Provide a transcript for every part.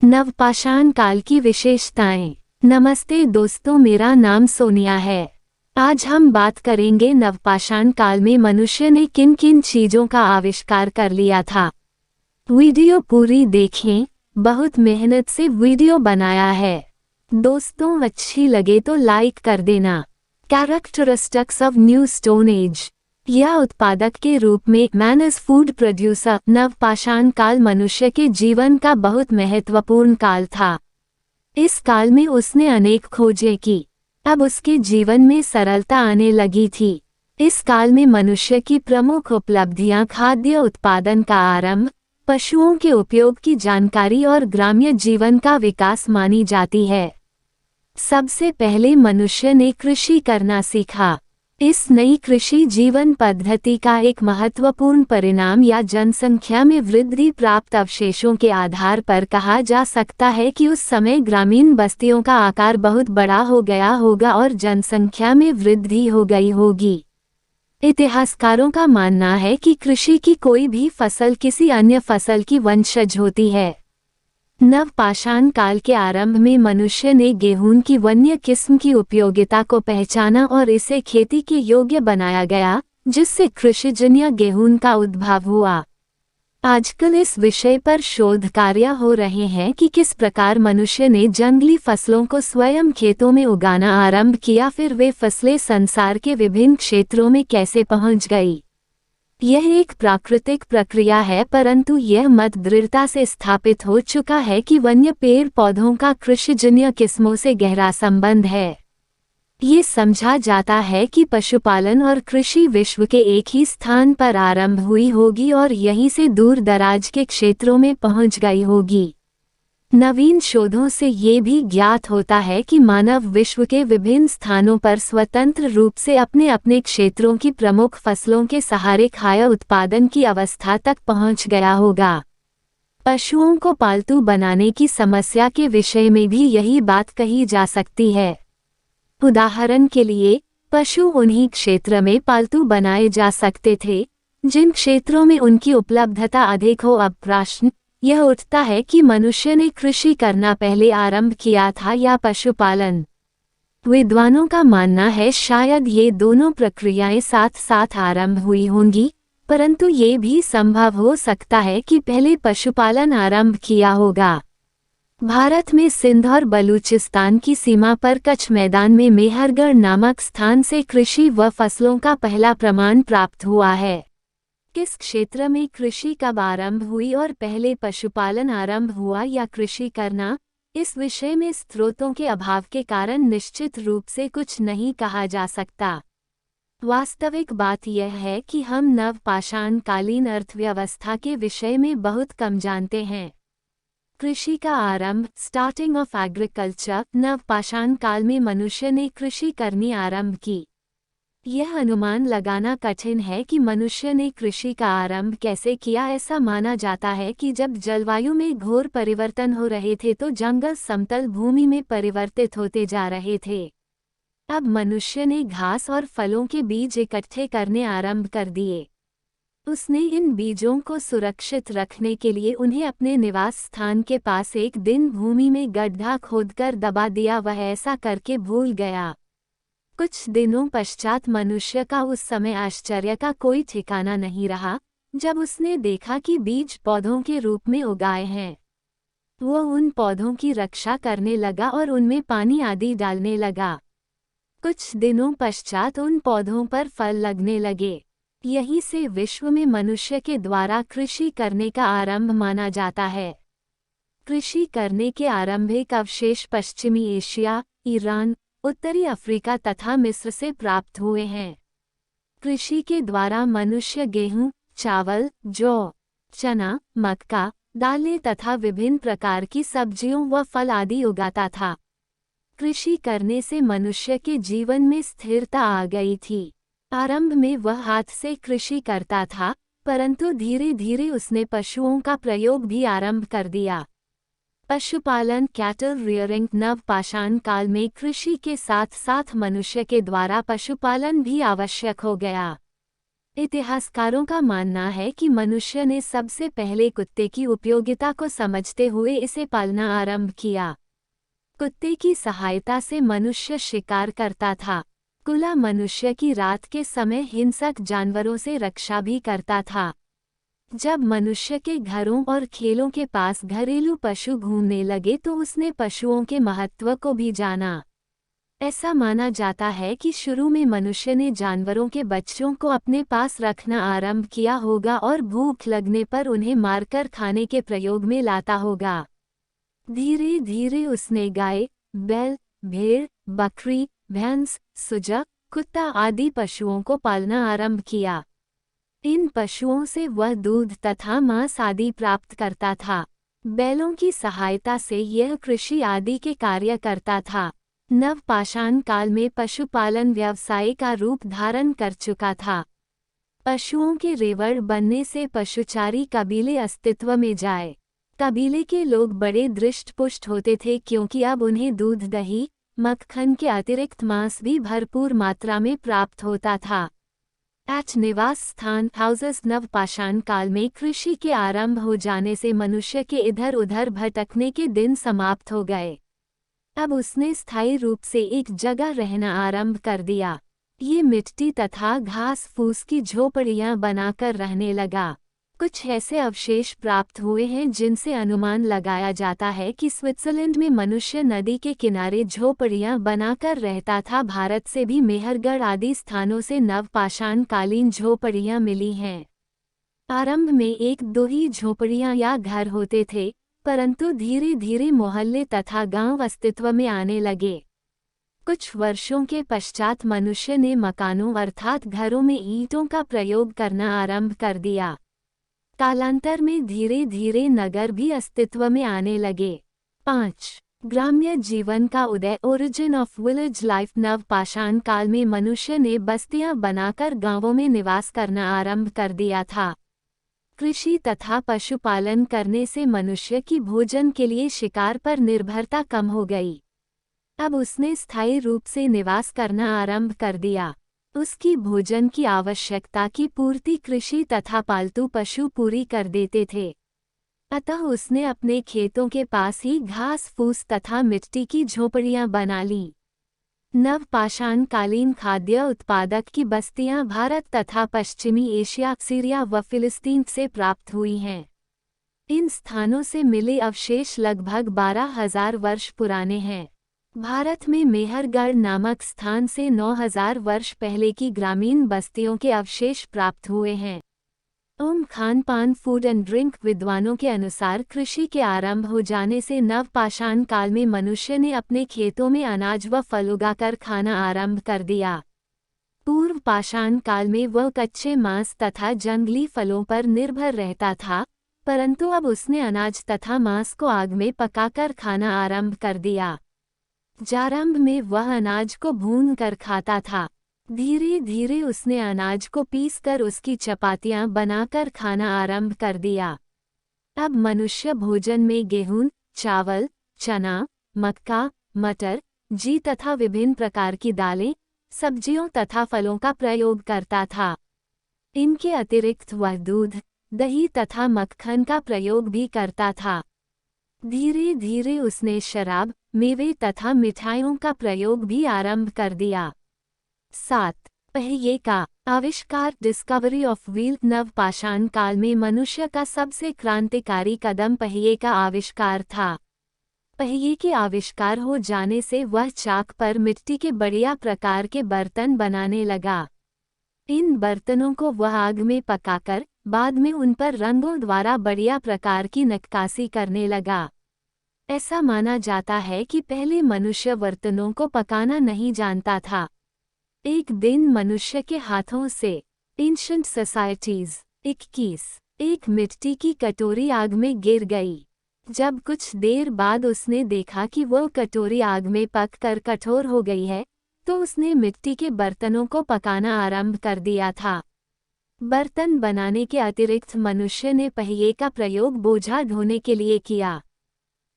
नवपाषाण काल की विशेषताएं। नमस्ते दोस्तों, मेरा नाम सोनिया है। आज हम बात करेंगे नवपाषाण काल में मनुष्य ने किन किन चीजों का आविष्कार कर लिया था। वीडियो पूरी देखें, बहुत मेहनत से वीडियो बनाया है। दोस्तों, अच्छी लगे तो लाइक कर देना। Characteristics of new stone age. यह उत्पादक के रूप में मैन एज फूड प्रोड्यूसर। नवपाषाण काल मनुष्य के जीवन का बहुत महत्वपूर्ण काल था। इस काल में उसने अनेक खोजें की। अब उसके जीवन में सरलता आने लगी थी। इस काल में मनुष्य की प्रमुख उपलब्धियां खाद्य उत्पादन का आरंभ, पशुओं के उपयोग की जानकारी और ग्राम्य जीवन का विकास मानी जाती है। सबसे पहले मनुष्य ने कृषि करना सीखा। इस नई कृषि जीवन पद्धति का एक महत्वपूर्ण परिणाम या जनसंख्या में वृद्धि प्राप्त अवशेषों के आधार पर कहा जा सकता है कि उस समय ग्रामीण बस्तियों का आकार बहुत बड़ा हो गया होगा और जनसंख्या में वृद्धि हो गई होगी। इतिहासकारों का मानना है कि कृषि की कोई भी फसल किसी अन्य फसल की वंशज होती है। नवपाषाण काल के आरंभ में मनुष्य ने गेहूं की वन्य किस्म की उपयोगिता को पहचाना और इसे खेती के योग्य बनाया गया, जिससे कृषिजन्य गेहूं का उद्भव हुआ। आजकल इस विषय पर शोध कार्य हो रहे हैं कि किस प्रकार मनुष्य ने जंगली फसलों को स्वयं खेतों में उगाना आरंभ किया, फिर वे फसलें संसार के विभिन्न क्षेत्रों में कैसे पहुंच गई। यह एक प्राकृतिक प्रक्रिया है, परंतु यह मत दृढ़ता से स्थापित हो चुका है कि वन्य पेड़ पौधों का कृषिजन्य किस्मों से गहरा संबंध है। ये समझा जाता है कि पशुपालन और कृषि विश्व के एक ही स्थान पर आरंभ हुई होगी और यहीं से दूर दराज के क्षेत्रों में पहुंच गई होगी। नवीन शोधों से ये भी ज्ञात होता है कि मानव विश्व के विभिन्न स्थानों पर स्वतंत्र रूप से अपने अपने क्षेत्रों की प्रमुख फसलों के सहारे खाद्य उत्पादन की अवस्था तक पहुंच गया होगा। पशुओं को पालतू बनाने की समस्या के विषय में भी यही बात कही जा सकती है। उदाहरण के लिए, पशु उन्हीं क्षेत्र में पालतू बनाए जा सकते थे जिन क्षेत्रों में उनकी उपलब्धता अधिक हो। अब प्रश्न यह उठता है कि मनुष्य ने कृषि करना पहले आरंभ किया था या पशुपालन। विद्वानों का मानना है शायद ये दोनों प्रक्रियाएं साथ साथ आरंभ हुई होंगी, परंतु ये भी संभव हो सकता है कि पहले पशुपालन आरंभ किया होगा। भारत में सिंध और बलूचिस्तान की सीमा पर कच्छ मैदान में मेहरगढ़ नामक स्थान से कृषि व फसलों का पहला प्रमाण प्राप्त हुआ है। किस क्षेत्र में कृषि कब आरंभ हुई और पहले पशुपालन आरंभ हुआ या कृषि करना, इस विषय में स्रोतों के अभाव के कारण निश्चित रूप से कुछ नहीं कहा जा सकता। वास्तविक बात यह है कि हम नवपाषाण कालीन अर्थव्यवस्था के विषय में बहुत कम जानते हैं। कृषि का आरंभ, स्टार्टिंग ऑफ एग्रीकल्चर। नवपाषाण काल में मनुष्य ने कृषि करनी आरंभ की। यह अनुमान लगाना कठिन है कि मनुष्य ने कृषि का आरंभ कैसे किया। ऐसा माना जाता है कि जब जलवायु में घोर परिवर्तन हो रहे थे तो जंगल समतल भूमि में परिवर्तित होते जा रहे थे। अब मनुष्य ने घास और फलों के बीज इकट्ठे करने आरंभ कर दिए। उसने इन बीजों को सुरक्षित रखने के लिए उन्हें अपने निवास स्थान के पास एक दिन भूमि में गड्ढा खोदकर दबा दिया। वह ऐसा करके भूल गया। कुछ दिनों पश्चात मनुष्य का उस समय आश्चर्य का कोई ठिकाना नहीं रहा जब उसने देखा कि बीज पौधों के रूप में उगाए हैं। वो उन पौधों की रक्षा करने लगा और उनमें पानी आदि डालने लगा। कुछ दिनों पश्चात उन पौधों पर फल लगने लगे। यहीं से विश्व में मनुष्य के द्वारा कृषि करने का आरंभ माना जाता है। कृषि करने के आरंभिक अवशेष पश्चिमी एशिया, ईरान, उत्तरी अफ्रीका तथा मिस्र से प्राप्त हुए हैं। कृषि के द्वारा मनुष्य गेहूं, चावल, जौ, चना, मक्का, दालें तथा विभिन्न प्रकार की सब्जियों व फल आदि उगाता था। कृषि करने से मनुष्य के जीवन में स्थिरता आ गई थी। आरंभ में वह हाथ से कृषि करता था, परंतु धीरे धीरे उसने पशुओं का प्रयोग भी आरंभ कर दिया। पशुपालन, कैटल रियरिंग। नवपाषाण काल में कृषि के साथ साथ मनुष्य के द्वारा पशुपालन भी आवश्यक हो गया। इतिहासकारों का मानना है कि मनुष्य ने सबसे पहले कुत्ते की उपयोगिता को समझते हुए इसे पालना आरंभ किया। कुत्ते की सहायता से मनुष्य शिकार करता था। कुला मनुष्य की रात के समय हिंसक जानवरों से रक्षा भी करता था। जब मनुष्य के घरों और खेलों के पास घरेलू पशु घूमने लगे तो उसने पशुओं के महत्व को भी जाना। ऐसा माना जाता है कि शुरू में मनुष्य ने जानवरों के बच्चों को अपने पास रखना आरंभ किया होगा और भूख लगने पर उन्हें मारकर खाने के प्रयोग में लाता होगा। धीरे धीरे उसने गाय, बैल, भेड़, बकरी, भैंस, सुजक, कुत्ता आदि पशुओं को पालना आरंभ किया। इन पशुओं से वह दूध तथा मांस आदि प्राप्त करता था। बैलों की सहायता से यह कृषि आदि के कार्य करता था। नवपाषाण काल में पशुपालन व्यवसाय का रूप धारण कर चुका था। पशुओं के रेवड़ बनने से पशुचारी कबीले अस्तित्व में जाए। कबीले के लोग बड़े दृष्टपुष्ट होते थे क्योंकि अब उन्हें दूध, दही, मक्खन के अतिरिक्त मांस भी भरपूर मात्रा में प्राप्त होता था। निवास स्थान हाउसेस नवपाषाण काल में कृषि के आरंभ हो जाने से मनुष्य के इधर उधर भटकने के दिन समाप्त हो गए। अब उसने स्थायी रूप से एक जगह रहना आरंभ कर दिया। ये मिट्टी तथा घास फूस की झोपड़ियां बनाकर रहने लगा। कुछ ऐसे अवशेष प्राप्त हुए हैं जिनसे अनुमान लगाया जाता है कि स्विट्जरलैंड में मनुष्य नदी के किनारे झोपड़ियां बनाकर रहता था। भारत से भी मेहरगढ़ आदि स्थानों से नवपाषाण कालीन झोपड़ियां मिली हैं। आरंभ में एक दो ही झोपड़ियां या घर होते थे, परंतु धीरे धीरे मोहल्ले तथा गांव अस्तित्व में आने लगे। कुछ वर्षों के पश्चात मनुष्य ने मकानों अर्थात घरों में ईंटों का प्रयोग करना आरंभ कर दिया। कालांतर में धीरे धीरे नगर भी अस्तित्व में आने लगे। 5. ग्राम्य जीवन का उदय ओरिजिन ऑफ विलेज लाइफ नवपाषाण काल में मनुष्य ने बस्तियां बनाकर गांवों में निवास करना आरंभ कर दिया था। कृषि तथा पशुपालन करने से मनुष्य की भोजन के लिए शिकार पर निर्भरता कम हो गई। अब उसने स्थायी रूप से निवास करना आरंभ कर दिया। उसकी भोजन की आवश्यकता की पूर्ति कृषि तथा पालतू पशु पूरी कर देते थे। अतः उसने अपने खेतों के पास ही घास फूस तथा मिट्टी की झोपड़ियां बना ली। नवपाषाण कालीन खाद्य उत्पादक की बस्तियां भारत तथा पश्चिमी एशिया, सीरिया व फिलिस्तीन से प्राप्त हुई हैं। इन स्थानों से मिले अवशेष लगभग 12,000 वर्ष पुराने हैं। भारत में मेहरगढ़ नामक स्थान से 9,000 वर्ष पहले की ग्रामीण बस्तियों के अवशेष प्राप्त हुए हैं। खान पान फूड एंड ड्रिंक विद्वानों के अनुसार कृषि के आरंभ हो जाने से नवपाषाण काल में मनुष्य ने अपने खेतों में अनाज व फल उगाकर खाना आरंभ कर दिया। पूर्व पाषाण काल में वह कच्चे मांस तथा जंगली फलों पर निर्भर रहता था, परंतु अब उसने अनाज तथा मांस को आग में पकाकर खाना आरंभ कर दिया। प्रारंभ में वह अनाज को भून कर खाता था। धीरे धीरे उसने अनाज को पीसकर उसकी चपातियां बनाकर खाना आरंभ कर दिया। अब मनुष्य भोजन में गेहूं, चावल, चना, मक्का, मटर, जी तथा विभिन्न प्रकार की दालें, सब्जियों तथा फलों का प्रयोग करता था। इनके अतिरिक्त वह दूध, दही तथा मक्खन का प्रयोग भी करता था। धीरे धीरे उसने शराब, मेवे तथा मिठाइयों का प्रयोग भी आरंभ कर दिया। 7. पहिए का आविष्कार डिस्कवरी ऑफ व्हील नवपाषाण काल में मनुष्य का सबसे क्रांतिकारी कदम पहिए का आविष्कार था। पहिए के आविष्कार हो जाने से वह चाक पर मिट्टी के बढ़िया प्रकार के बर्तन बनाने लगा। इन बर्तनों को वह आग में पकाकर बाद में उन पर रंगों द्वारा बढ़िया प्रकार की नक्काशी करने लगा। ऐसा माना जाता है कि पहले मनुष्य बर्तनों को पकाना नहीं जानता था। एक दिन मनुष्य के हाथों से एंशिएंट सोसाइटीज 21 एक मिट्टी की कटोरी आग में गिर गई। जब कुछ देर बाद उसने देखा कि वह कटोरी आग में पककर कठोर हो गई है, तो उसने मिट्टी के बर्तनों को पकाना आरंभ कर दिया था। बर्तन बनाने के अतिरिक्त मनुष्य ने पहिए का प्रयोग बोझा ढोने के लिए किया।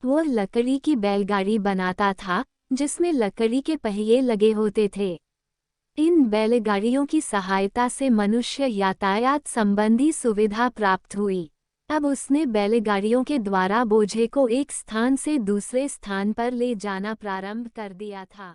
वह लकड़ी की बैलगाड़ी बनाता था, जिसमें लकड़ी के पहिए लगे होते थे। इन बैलगाड़ियों की सहायता से मनुष्य यातायात संबंधी सुविधा प्राप्त हुई। अब उसने बैलगाड़ियों के द्वारा बोझे को एक स्थान से दूसरे स्थान पर ले जाना प्रारंभ कर दिया था।